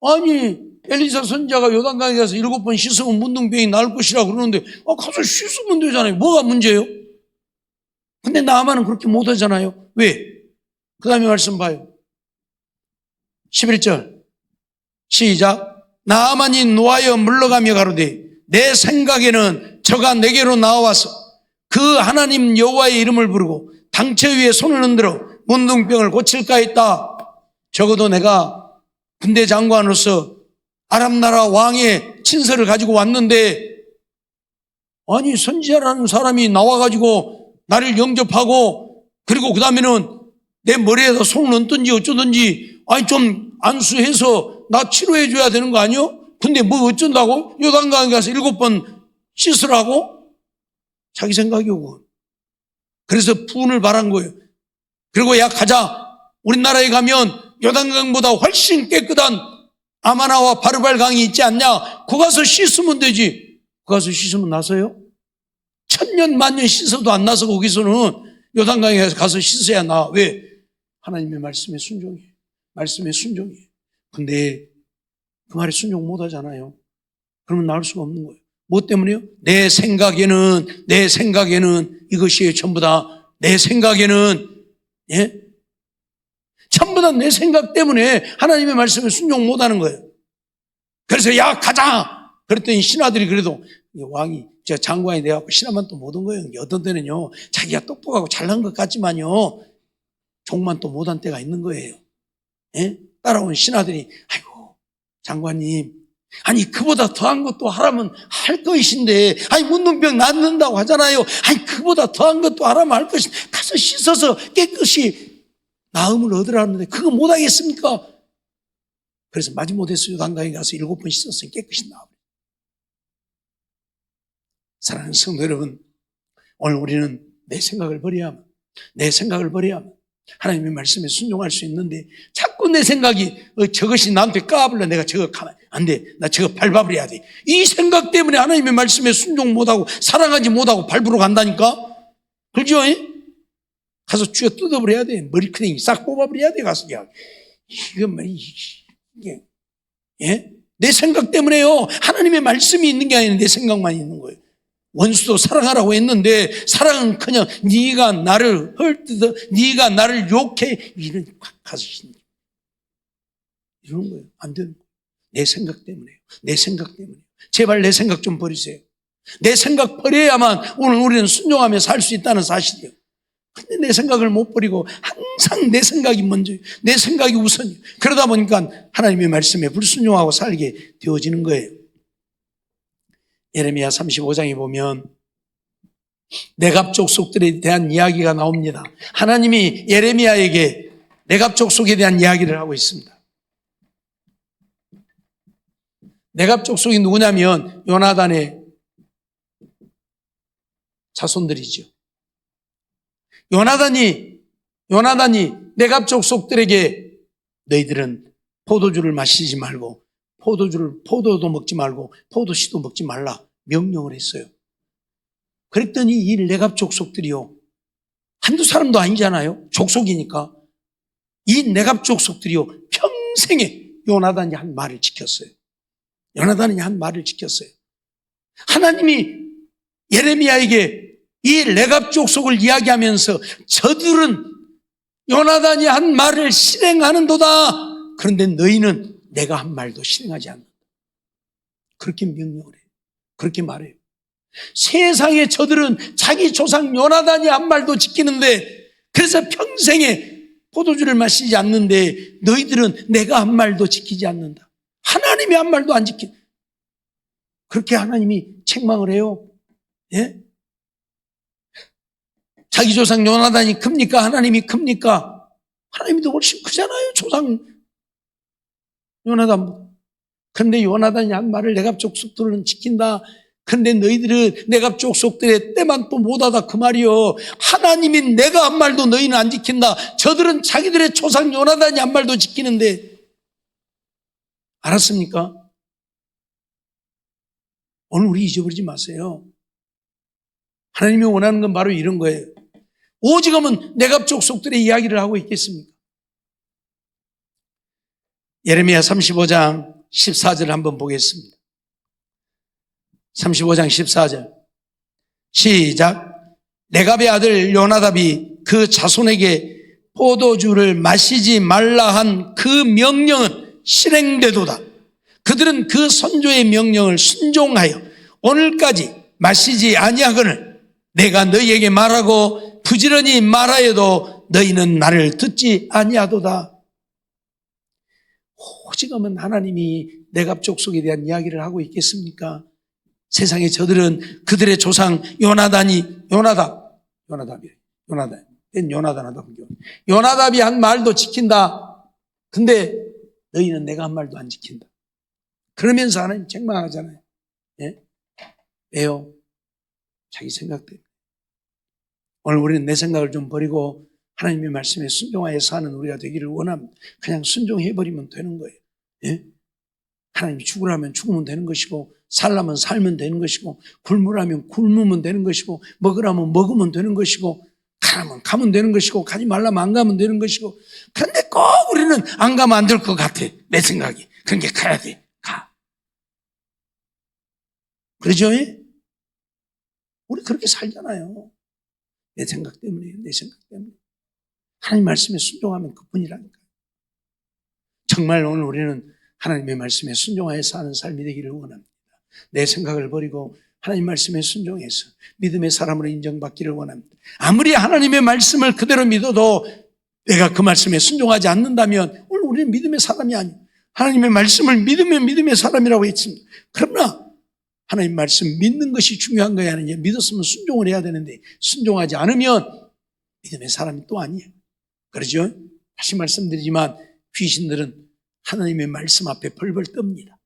아니 엘리사 선지자가 요단강에 가서 7번 씻으면 문둥병이 나을 것이라고 그러는데 가서 씻으면 되잖아요. 뭐가 문제예요? 근데 나아만은 그렇게 못하잖아요. 왜? 그 다음에 말씀 봐요. 11절 시작. 나아만이 노하여 물러가며 가로되 내 생각에는 저가 내게로 나와서 그 하나님 여호와의 이름을 부르고 당처 위에 손을 흔들어 문둥병을 고칠까 했다. 적어도 내가 군대 장관으로서 아람 나라 왕의 친서를 가지고 왔는데, 아니 선지자라는 사람이 나와가지고 나를 영접하고 그리고 그 다음에는 내 머리에다 손을 얹든지 어쩌든지 아니 좀 안수해서 나 치료해 줘야 되는 거 아니요? 근데 뭐 어쩐다고? 요단강에 가서 7번 씻으라고? 자기 생각이고. 그래서 부은을 바란 거예요. 그리고 야 가자. 우리나라에 가면 요단강보다 훨씬 깨끗한 아마나와 바르발 강이 있지 않냐? 거 가서 씻으면 되지. 거 가서 씻으면 나서요? 천년 만년 씻어도 안 나서 거기서는 요단강에 가서 씻어야 나. 왜? 하나님의 말씀에 순종해. 말씀에 순종해. 근데 그 말에 순종 못 하잖아요. 그러면 나을 수가 없는 거예요. 뭐 때문에요? 내 생각에는 이것이 전부 다 내 생각에는, 예? 전부 다 내 생각 때문에 하나님의 말씀에 순종 못 하는 거예요. 그래서 야 가자! 그랬더니 신하들이 그래도 왕이 장관이 돼갖고 신하만 또 못 온 거예요. 어떤 때는요 자기가 똑똑하고 잘난 것 같지만요 종만 또 못한 때가 있는 거예요. 예? 따라온 신하들이 아이고 장관님 아니 그보다 더한 것도 하라면 할 것인데 아니 문둥병 낫는다고 하잖아요. 아니 그보다 더한 것도 하라면 할 것인데 가서 씻어서 깨끗이 나음을 얻으라는데 그거 못하겠습니까? 그래서 마지못해서 요단강에 가서 7번 씻었으니 깨끗이 나와요. 사랑하는 성도 여러분, 오늘 우리는 내 생각을 버려야만 하나님의 말씀에 순종할 수 있는데 자꾸 내 생각이 저것이 나한테 까불려. 내가 저거 가만 안 돼. 나 저거 밟아버려야 돼. 이 생각 때문에 하나님의 말씀에 순종 못하고 사랑하지 못하고 밟으러 간다니까. 그렇죠? 가서 쥐어 뜯어버려야 돼. 머리크댕이 싹 뽑아버려야 돼. 가서 이건 뭐, 이게, 예? 내 생각 때문에요. 하나님의 말씀이 있는 게 아니라 내 생각만 있는 거예요. 원수도 사랑하라고 했는데 사랑은 그냥 네가 나를 헐뜯어, 네가 나를 욕해, 이런 가슴이 이런 거예요. 안 되는 거예요. 내 생각 때문에요. 내 생각 때문에요. 제발 내 생각 좀 버리세요. 내 생각 버려야만 오늘 우리는 순종하며 살 수 있다는 사실이에요. 근데 내 생각을 못 버리고 항상 내 생각이 먼저예요. 내 생각이 우선이에요. 그러다 보니까 하나님의 말씀에 불순종하고 살게 되어지는 거예요. 예레미야 35장에 보면 네갑 족속들에 대한 이야기가 나옵니다. 하나님이 예레미야에게 네갑 족속에 대한 이야기를 하고 있습니다. 네갑 족속이 누구냐면 요나단의 자손들이죠. 요나단이 네갑 족속들에게 너희들은 포도주를 마시지 말고 포도도 먹지 말고 포도씨도 먹지 말라 명령을 했어요. 그랬더니 이 네갑 족속들이요, 한두 사람도 아니잖아요. 족속이니까. 이 네갑 족속들이요, 평생에 요나단이 한 말을 지켰어요. 요나단이 한 말을 지켰어요. 하나님이 예레미야에게 이 네갑 족속을 이야기하면서 저들은 요나단이 한 말을 실행하는도다. 그런데 너희는 내가 한 말도 실행하지 않는다. 그렇게 명령을 해요. 그렇게 말해요. 세상에 저들은 자기 조상 요나단이 한 말도 지키는데, 그래서 평생에 포도주를 마시지 않는데 너희들은 내가 한 말도 지키지 않는다. 하나님이 한 말도 안 지키. 그렇게 하나님이 책망을 해요. 예? 자기 조상 요나단이 큽니까? 하나님이 큽니까? 하나님이 더 훨씬 크잖아요. 조상 요나단. 그런데 요나단이 한 말을 네갑 족속들은 지킨다. 그런데 너희들은 네갑 족속들의 때만 또 못하다 그 말이요. 하나님이 내가 한 말도 너희는 안 지킨다. 저들은 자기들의 조상 요나단이 한 말도 지키는데. 알았습니까? 오늘 우리 잊어버리지 마세요. 하나님이 원하는 건 바로 이런 거예요. 오직하면 네갑 족속들의 이야기를 하고 있겠습니까? 예레미야 35장 14절 한번 보겠습니다. 35장 14절 시작. 네갑의 아들 요나답이 그 자손에게 포도주를 마시지 말라 한 그 명령은 실행되도다. 그들은 그 선조의 명령을 순종하여 오늘까지 마시지 아니하거늘 내가 너희에게 말하고 부지런히 말하여도 너희는 나를 듣지 아니하도다. 오직하면 하나님이 네갑 족속에 대한 이야기를 하고 있겠습니까? 세상에 저들은 그들의 조상 요나단이 요나답이 한 말도 지킨다. 근데 너희는 내가 한 말도 안 지킨다. 그러면서 하나님 책망하잖아요. 예? 왜요? 자기 생각 때문에. 오늘 우리는 내 생각을 좀 버리고 하나님의 말씀에 순종하여 사는 우리가 되기를 원합니다. 그냥 순종해버리면 되는 거예요. 예? 하나님이 죽으라면 죽으면 되는 것이고, 살라면 살면 되는 것이고, 굶으라면 굶으면 되는 것이고, 먹으라면 먹으면 되는 것이고, 가라면 가면 되는 것이고, 가지 말라면 안 가면 되는 것이고. 그런데 꼭 우리는 안 가면 안 될 것 같아. 내 생각이. 그러니까 가야 돼. 가. 그러죠? 우리 그렇게 살잖아요. 내 생각 때문에, 내 생각 때문에. 하나님 말씀에 순종하면 그뿐이라니까요. 정말 오늘 우리는 하나님의 말씀에 순종하여 사는 삶이 되기를 원합니다. 내 생각을 버리고 하나님 말씀에 순종해서 믿음의 사람으로 인정받기를 원합니다. 아무리 하나님의 말씀을 그대로 믿어도 내가 그 말씀에 순종하지 않는다면 오늘 우리는 믿음의 사람이 아니에요. 하나님의 말씀을 믿으면 믿음의 사람이라고 했습니다. 그러나 하나님 말씀 믿는 것이 중요한 거야 하느냐. 믿었으면 순종을 해야 되는데 순종하지 않으면 믿음의 사람이 또 아니에요. 그러죠? 다시 말씀드리지만 귀신들은 하나님의 말씀 앞에 벌벌 떱니다.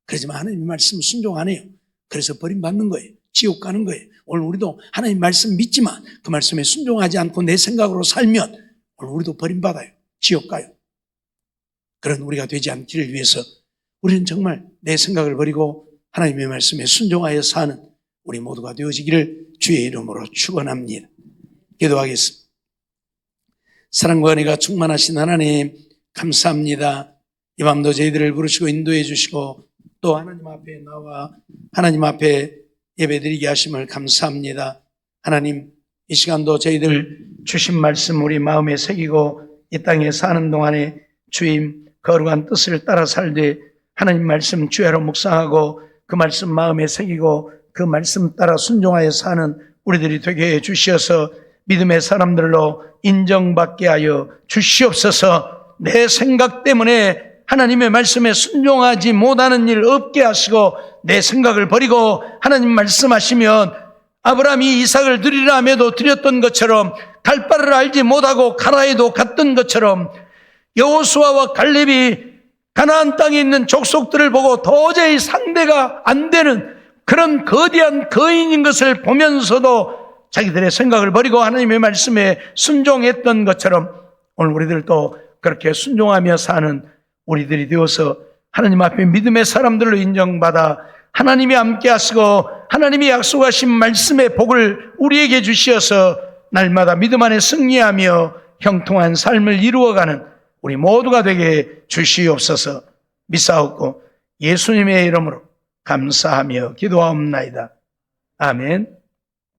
그렇지만 하나님의 말씀 순종 안 해요. 그래서 버림받는 거예요. 지옥 가는 거예요. 오늘 우리도 하나님 말씀 믿지만 그 말씀에 순종하지 않고 내 생각으로 살면 오늘 우리도 버림받아요. 지옥 가요. 그런 우리가 되지 않기를 위해서 우리는 정말 내 생각을 버리고 하나님의 말씀에 순종하여 사는 우리 모두가 되어지기를 주의 이름으로 축원합니다. 기도하겠습니다. 사랑과 은혜가 충만하신 하나님, 감사합니다. 이 밤도 저희들을 부르시고 인도해 주시고 또 하나님 앞에 나와 하나님 앞에 예배드리게 하심을 감사합니다. 하나님, 이 시간도 저희들 주신 말씀 우리 마음에 새기고 이 땅에 사는 동안에 주님 거룩한 뜻을 따라 살되 하나님 말씀 주야로 묵상하고 그 말씀 마음에 새기고 그 말씀 따라 순종하여 사는 우리들이 되게 해 주시어서 믿음의 사람들로 인정받게 하여 주시옵소서. 내 생각 때문에 하나님의 말씀에 순종하지 못하는 일 없게 하시고 내 생각을 버리고 하나님 말씀하시면 아브라함이 이삭을 드리라 함에도 드렸던 것처럼 갈 바를 알지 못하고 가라에도 갔던 것처럼 여호수아와 갈렙이 가나안 땅에 있는 족속들을 보고 도저히 상대가 안 되는 그런 거대한 거인인 것을 보면서도 자기들의 생각을 버리고 하나님의 말씀에 순종했던 것처럼 오늘 우리들도 그렇게 순종하며 사는 우리들이 되어서 하나님 앞에 믿음의 사람들로 인정받아 하나님이 함께 하시고 하나님이 약속하신 말씀의 복을 우리에게 주시어서 날마다 믿음 안에 승리하며 형통한 삶을 이루어가는 우리 모두가 되게 주시옵소서. 믿사옵고 예수님의 이름으로 감사하며 기도하옵나이다. 아멘.